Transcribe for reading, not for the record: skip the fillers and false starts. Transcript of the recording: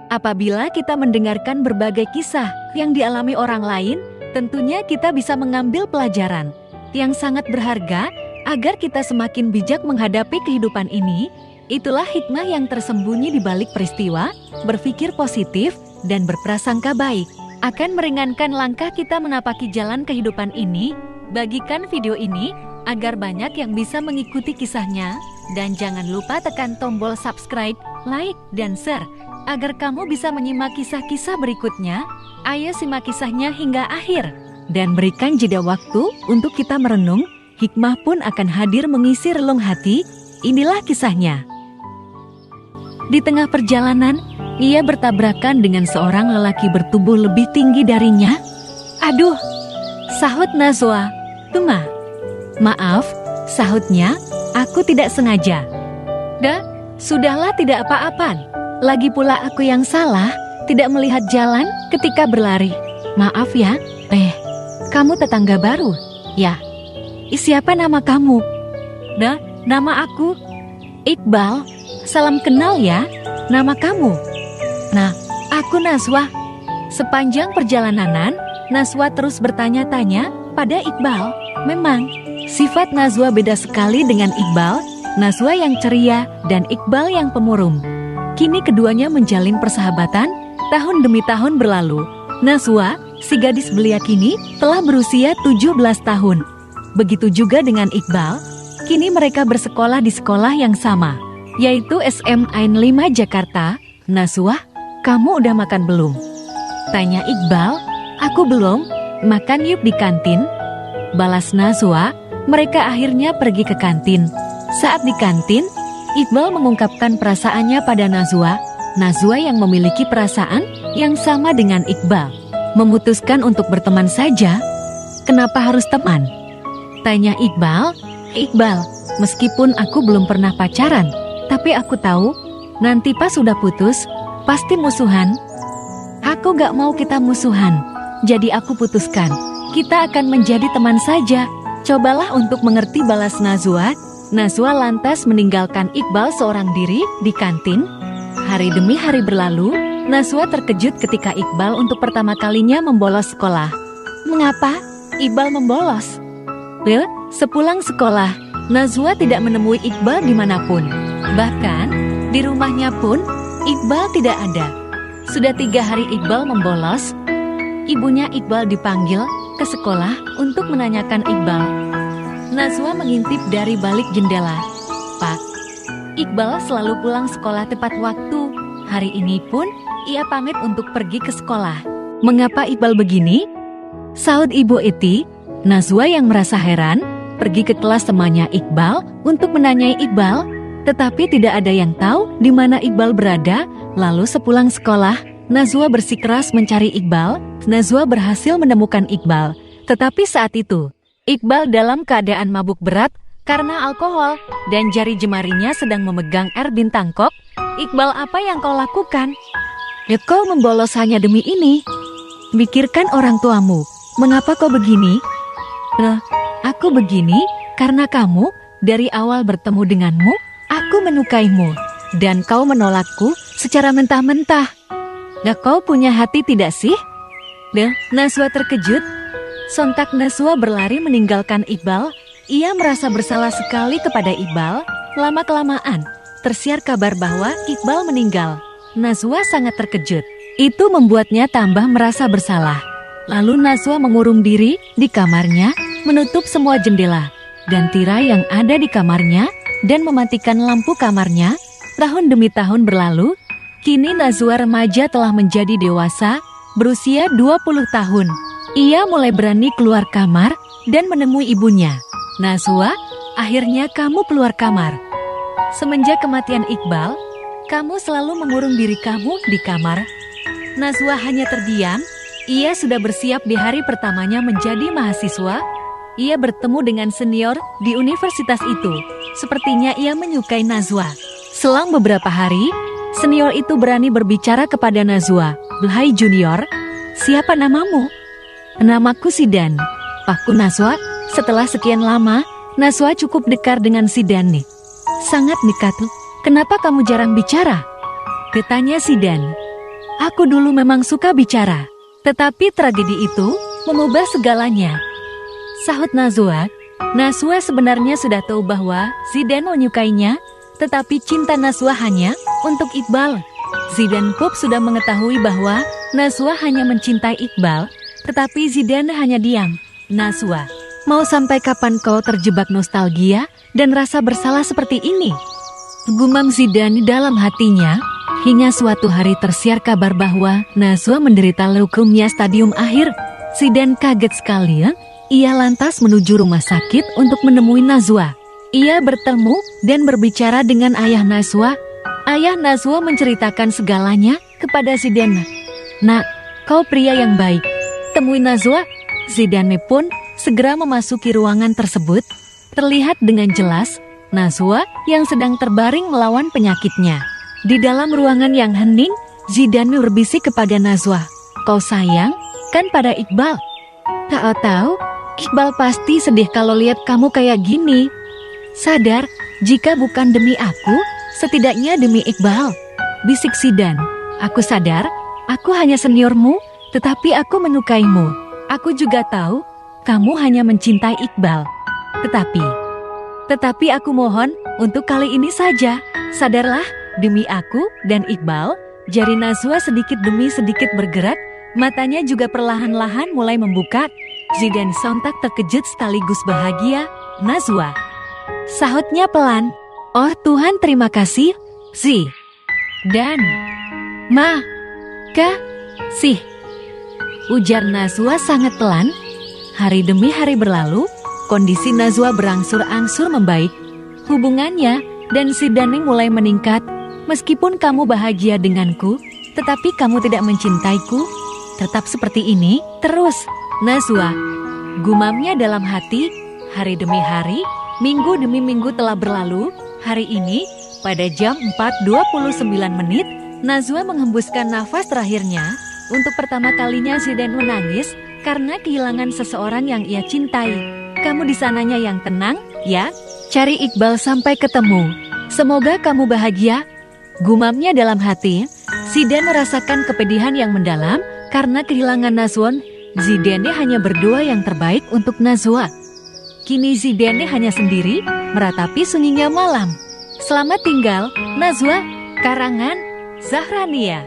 Apabila kita mendengarkan berbagai kisah yang dialami orang lain, tentunya kita bisa mengambil pelajaran yang sangat berharga agar kita semakin bijak menghadapi kehidupan ini. Itulah hikmah yang tersembunyi di balik peristiwa, berpikir positif, dan berprasangka baik. Akan meringankan langkah kita menapaki jalan kehidupan ini. Bagikan video ini agar banyak yang bisa mengikuti kisahnya. Dan jangan lupa tekan tombol subscribe, like, dan share agar kamu bisa menyimak kisah-kisah berikutnya. Ayo simak kisahnya hingga akhir. Dan berikan jeda waktu untuk kita merenung. Hikmah pun akan hadir mengisi relung hati. Inilah kisahnya. Di tengah perjalanan, ia bertabrakan dengan seorang lelaki bertubuh lebih tinggi darinya. "Aduh," sahut Najwa. "Tuma." "Maaf," sahutnya, "aku tidak sengaja." "Dah, sudahlah, tidak apa-apa. Lagi pula aku yang salah, tidak melihat jalan ketika berlari. Maaf ya." "Kamu tetangga baru?" "Ya." "Siapa nama kamu?" "Dah, nama aku Iqbal." "Salam kenal ya. Nama kamu?" "Nah, aku Najwa." Sepanjang perjalanan, Najwa terus bertanya-tanya pada Iqbal. Memang, sifat Najwa beda sekali dengan Iqbal. Najwa yang ceria dan Iqbal yang pemurung. Kini keduanya menjalin persahabatan. Tahun demi tahun berlalu. Najwa, si gadis belia kini, telah berusia 17 tahun. Begitu juga dengan Iqbal. Kini mereka bersekolah di sekolah yang sama, yaitu SMA 5 Jakarta. "Najwa, kamu udah makan belum?" tanya Iqbal. "Aku belum, makan yuk di kantin," balas Najwa. Mereka akhirnya pergi ke kantin. Saat di kantin, Iqbal mengungkapkan perasaannya pada Najwa. Najwa yang memiliki perasaan yang sama dengan Iqbal memutuskan untuk berteman saja. "Kenapa harus teman?" tanya Iqbal. "Iqbal, meskipun aku belum pernah pacaran, tapi aku tahu nanti pas sudah putus, pasti musuhan. Aku gak mau kita musuhan, jadi aku putuskan kita akan menjadi teman saja. Cobalah untuk mengerti," balas Najwa. Najwa lantas meninggalkan Iqbal seorang diri di kantin. Hari demi hari berlalu, Najwa terkejut ketika Iqbal untuk pertama kalinya membolos sekolah. "Mengapa Iqbal membolos?" Sepulang sekolah, Najwa tidak menemui Iqbal dimanapun. Bahkan, di rumahnya pun, Iqbal tidak ada. Sudah 3 hari Iqbal membolos. Ibunya Iqbal dipanggil ke sekolah untuk menanyakan Iqbal. Najwa mengintip dari balik jendela. "Pak, Iqbal selalu pulang sekolah tepat waktu. Hari ini pun, ia pamit untuk pergi ke sekolah." "Mengapa Iqbal begini?" sahut Ibu Eti. Najwa yang merasa heran, pergi ke kelas temannya Iqbal untuk menanyai Iqbal, tetapi tidak ada yang tahu di mana Iqbal berada. Lalu sepulang sekolah, Najwa bersikeras mencari Iqbal. Najwa berhasil menemukan Iqbal, tetapi saat itu, Iqbal dalam keadaan mabuk berat karena alkohol dan jari jemarinya sedang memegang air bintang kok. "Iqbal, apa yang kau lakukan?" "Kau membolos hanya demi ini. Pikirkan orang tuamu. Mengapa kau begini?" "Aku begini karena kamu, dari awal bertemu denganmu, aku menyukaimu, dan kau menolakku secara mentah-mentah. Kau punya hati tidak sih?" Najwa terkejut. Sontak Najwa berlari meninggalkan Iqbal. Ia merasa bersalah sekali kepada Iqbal. Lama-kelamaan, tersiar kabar bahwa Iqbal meninggal. Najwa sangat terkejut. Itu membuatnya tambah merasa bersalah. Lalu Najwa mengurung diri di kamarnya, menutup semua jendela dan tirai yang ada di kamarnya, dan mematikan lampu kamarnya. Tahun demi tahun berlalu. Kini Najwa remaja telah menjadi dewasa, berusia 20 tahun. Ia mulai berani keluar kamar dan menemui ibunya. "Najwa, akhirnya kamu keluar kamar. Semenjak kematian Iqbal, kamu selalu mengurung diri kamu di kamar." Najwa hanya terdiam. Ia sudah bersiap di hari pertamanya menjadi mahasiswa. Ia bertemu dengan senior di universitas itu. Sepertinya ia menyukai Najwa. Selang beberapa hari, senior itu berani berbicara kepada Najwa. "Hai junior, siapa namamu?" "Namaku Sidan." "Pakku Najwa." Setelah sekian lama, Najwa cukup dekat dengan Sidan nih. "Sangat dekat. Kenapa kamu jarang bicara?" Bertanya Sidan. Aku dulu memang suka bicara, tetapi tragedi itu mengubah segalanya. Sahut Najwa. Najwa sebenarnya sudah tahu bahwa Zidane menyukainya, tetapi cinta Najwa hanya untuk Iqbal. Zidane pun sudah mengetahui bahwa Najwa hanya mencintai Iqbal, tetapi Zidane hanya diam. Najwa, mau sampai kapan kau terjebak nostalgia dan rasa bersalah seperti ini? Gumam Zidane dalam hatinya, hingga suatu hari tersiar kabar bahwa Najwa menderita leukemia stadium akhir. Zidane kaget sekali. Ia lantas menuju rumah sakit untuk menemui Najwa. Ia bertemu dan berbicara dengan ayah Najwa. Ayah Najwa menceritakan segalanya kepada Zidane. Nak, kau pria yang baik. Temui Najwa. Zidane pun segera memasuki ruangan tersebut. Terlihat dengan jelas Najwa yang sedang terbaring melawan penyakitnya. Di dalam ruangan yang hening, Zidane berbisik kepada Najwa. Kau sayang kan pada Iqbal? Kau tahu, Iqbal pasti sedih kalau lihat kamu kayak gini. Sadar, jika bukan demi aku, setidaknya demi Iqbal. Bisik Zidane. Aku sadar, aku hanya seniormu, tetapi aku menyukaimu. Aku juga tahu, kamu hanya mencintai Iqbal. Tetapi aku mohon, untuk kali ini saja, sadarlah, demi aku dan Iqbal. Jari Najwa sedikit demi sedikit bergerak, matanya juga perlahan-lahan mulai membuka. Zidane sontak terkejut sekaligus bahagia. Najwa, sahutnya pelan. Oh Tuhan, terima kasih, dan makasih. Ujar Najwa sangat pelan. Hari demi hari berlalu, kondisi Najwa berangsur-angsur membaik. Hubungannya dan Zidane mulai meningkat. Meskipun kamu bahagia denganku, tetapi kamu tidak mencintaiku. Tetap seperti ini terus, Najwa. Gumamnya dalam hati. Hari demi hari, minggu demi minggu telah berlalu. Hari ini, pada jam 4.29, Najwa menghembuskan nafas terakhirnya. Untuk pertama kalinya Zidane menangis karena kehilangan seseorang yang ia cintai. Kamu di sananya yang tenang, ya. Cari Iqbal sampai ketemu. Semoga kamu bahagia. Gumamnya dalam hati. Zidane merasakan kepedihan yang mendalam karena kehilangan Najwa. Zidane hanya berdoa yang terbaik untuk Najwa. Kini Zidane hanya sendiri, meratapi sunyinya malam. Selamat tinggal, Najwa. Karangan Zahrania.